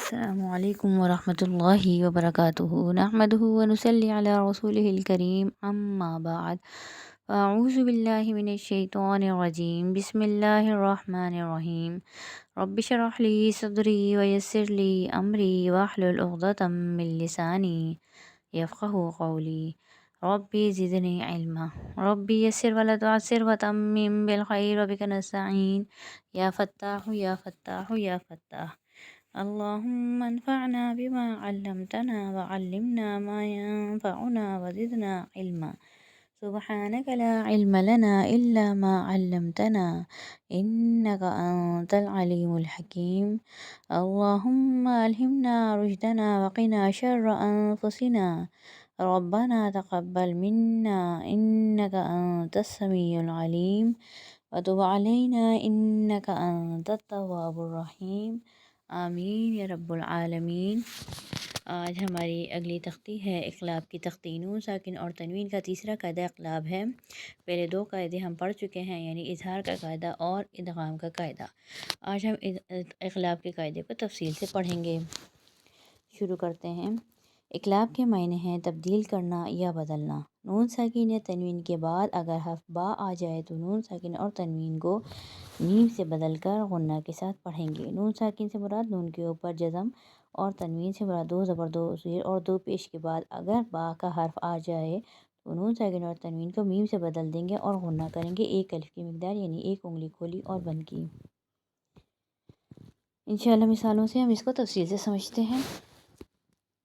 السلام علیکم ورحمۃ اللہ وبرکاتہ نحمدہ ونصلی علی رسولہ الکریم اما بعد اعوذ باللہ من الشیطان الرجیم بسم اللہ الرحمن الرحیم رب اشرح لی صدری ویسر لی امری واحلل عقدۃ من لسانی یفقہوا قولی ربی زدنی علما ربی یسر ولا تعسر وتمم بالخیر وبک نستعین یا فتاح یا فتاح یا فتاح اللهم انفعنا بما علمتنا وعلمنا ما ينفعنا وزدنا علما سبحانك لا علم لنا إلا ما علمتنا إنك أنت العليم الحكيم اللهم ألهمنا رشدنا وقنا شر أنفسنا ربنا تقبل منا إنك أنت السميع العليم وتب علينا إنك أنت التواب الرحيم آمین یا رب العالمین۔ آج ہماری اگلی تختی ہے اقلاب کی تختی۔ نون ساکن اور تنوین کا تیسرا قاعدہ اقلاب ہے۔ پہلے دو قاعدے ہم پڑھ چکے ہیں، یعنی اظہار کا قاعدہ اور ادغام کا قاعدہ۔ آج ہم اقلاب کے قاعدے کو تفصیل سے پڑھیں گے۔ شروع کرتے ہیں۔ اقلاب کے معنی ہیں تبدیل کرنا یا بدلنا۔ نون ساکن یا تنوین کے بعد اگر حرف با آ جائے تو نون ساکن اور تنوین کو میم سے بدل کر غنہ کے ساتھ پڑھیں گے۔ نون ساکن سے مراد نون کے اوپر جزم اور تنوین سے مراد دو زبر دو زیر اور دو پیش کے بعد اگر با کا حرف آ جائے تو نون ساکن اور تنوین کو میم سے بدل دیں گے اور غنہ کریں گے ایک الف کی مقدار، یعنی ایک انگلی کھولی اور بند کی۔ انشاءاللہ مثالوں سے ہم اس کو تفصیل سے سمجھتے ہیں۔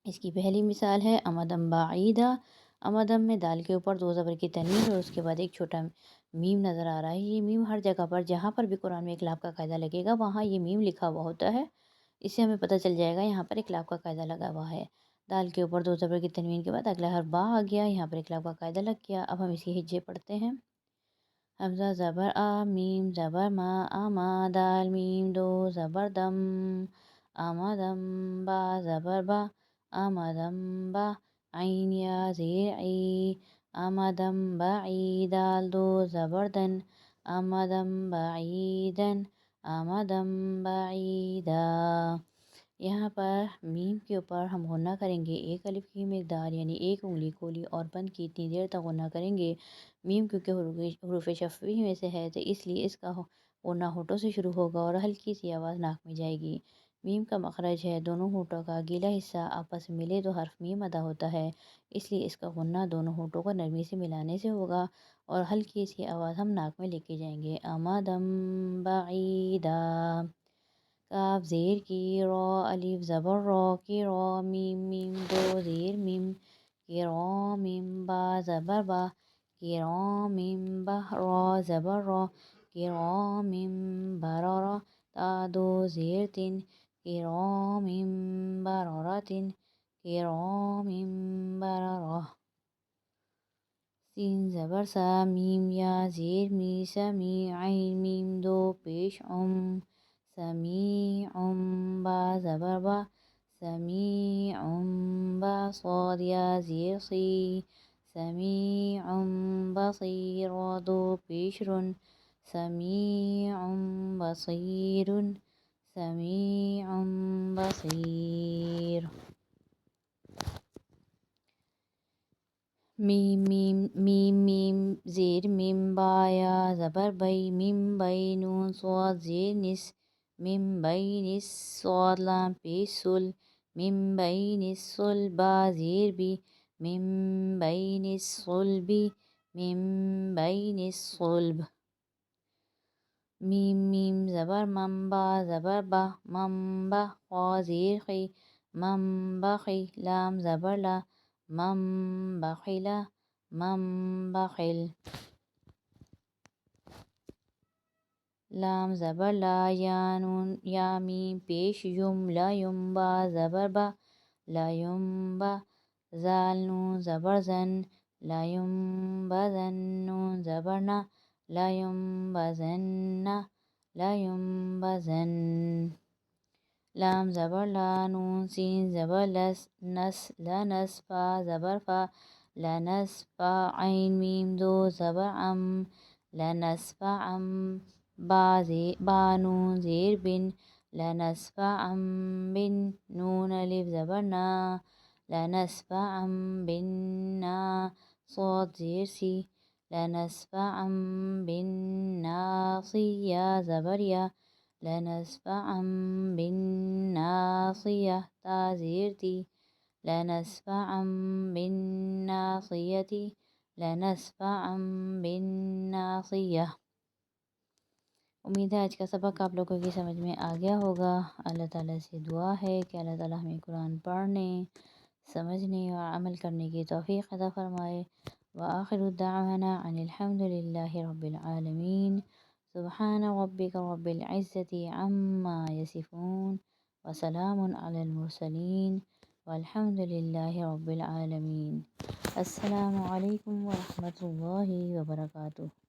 اس کی پہلی مثال ہے امدم بعیدہ۔ امدم میں دال کے اوپر دو زبر کی تنوین اور اس کے بعد ایک چھوٹا میم نظر آ رہا ہے۔ یہ میم ہر جگہ پر جہاں پر بھی قرآن میں اقلاب کا قاعدہ لگے گا وہاں یہ میم لکھا ہوا ہوتا ہے، اس سے ہمیں پتہ چل جائے گا یہاں پر اقلاب کا قاعدہ لگا ہوا ہے۔ دال کے اوپر دو زبر کی تنوین کے بعد اگلا حرف با آ گیا، یہاں پر اقلاب کا قاعدہ لگ گیا۔ اب ہم اس کی ہجے پڑھتے ہیں۔ حمزہ زبر آ، میم زبر ما، آما دال میم دو زبر دم، آمدم با زبر با، آمدم با عین یا زیر عی، آمدم بعید دال دو زبر دن، آمدم بعیدن، آمدم بعیدا۔ یہاں پر میم کے اوپر ہم غنہ کریں گے ایک الف کی مقدار، یعنی ایک انگلی کھولی اور بند کی اتنی دیر تک غنہ کریں گے۔ میم کیونکہ حروف شفوی میں سے ہے تو اس لیے اس کا غنہ ہونٹوں سے شروع ہوگا اور ہلکی سی آواز ناک میں جائے گی۔ میم کا مخرج ہے دونوں ہونٹوں کا گیلا حصہ آپس میں ملے تو حرف میم ادا ہوتا ہے، اس لیے اس کا غنہ دونوں ہونٹوں کو نرمی سے ملانے سے ہوگا اور ہلکی سی آواز ہم ناک میں لے کے جائیں گے۔ آمدم بعیدا۔ کاف زیر کی، را الف زبر را کی را، میم میم دو زیر میم کی را، میم با زبر با کی را، میم با را زبر را کی را، میم برا را، تا دو زیر تین کی را، میم برارا تین کی را، میم برارا۔ سین زبر سا، میم یا زیر می، سمی عین میم دو پیش ام، سمیع با زبر با، سمیع با صاد یا زیر صی، سمیع بصیر دو پیش رن، سمیع بصیر، سمیع بصیر۔ میم میم میم میم زیر میم با یا زبر بئی، میم بئی نون صاد زیر نس، میم بئی نس صاد لام پیش سل، میم بئی نس سل با زیر بی، میم بئی نس صلبی، میم بئی نس صلب۔ میم میم زبر مم با زبر با، مم با خا زیر خی، مم بخی لام زبر لا، مم بخلا، مم بخل۔ لام زبر لا یا نون یا میم پیش یم، لا یم با زبر با، لا یم با زال نون زبر زن، لا یم بزن نون زبر نا، لا یم بزن، لا یم بزن۔ لام زبر لا نون سین زبر لس، نس لنس فا زبر فا، لنس فا عین میم دو زبر ام، لنس فا ام با نون زیر بن، لنسفعا بالنون ألف زبر نا لنسفعا بالنا صاد زير سي لنسفعا بالناصية زبر يا لنسفعا بالناصية تا زير تي لنسفعا بالناصية لنسفعا بالناصية۔ امید ہے آج کا سبق آپ لوگوں کی سمجھ میں آ گیا ہوگا۔ اللہ تعالیٰ سے دعا ہے کہ اللہ تعالیٰ ہمیں قرآن پڑھنے، سمجھنے اور عمل کرنے کی توفیق عطا فرمائے۔ وآخر دعوانا ان الحمد للہ رب العالمین۔ سبحان ربک رب العزة عما یصفون وسلام علی المرسلین والحمد للہ رب العالمین۔ السلام علیکم ورحمۃ اللہ وبرکاتہ۔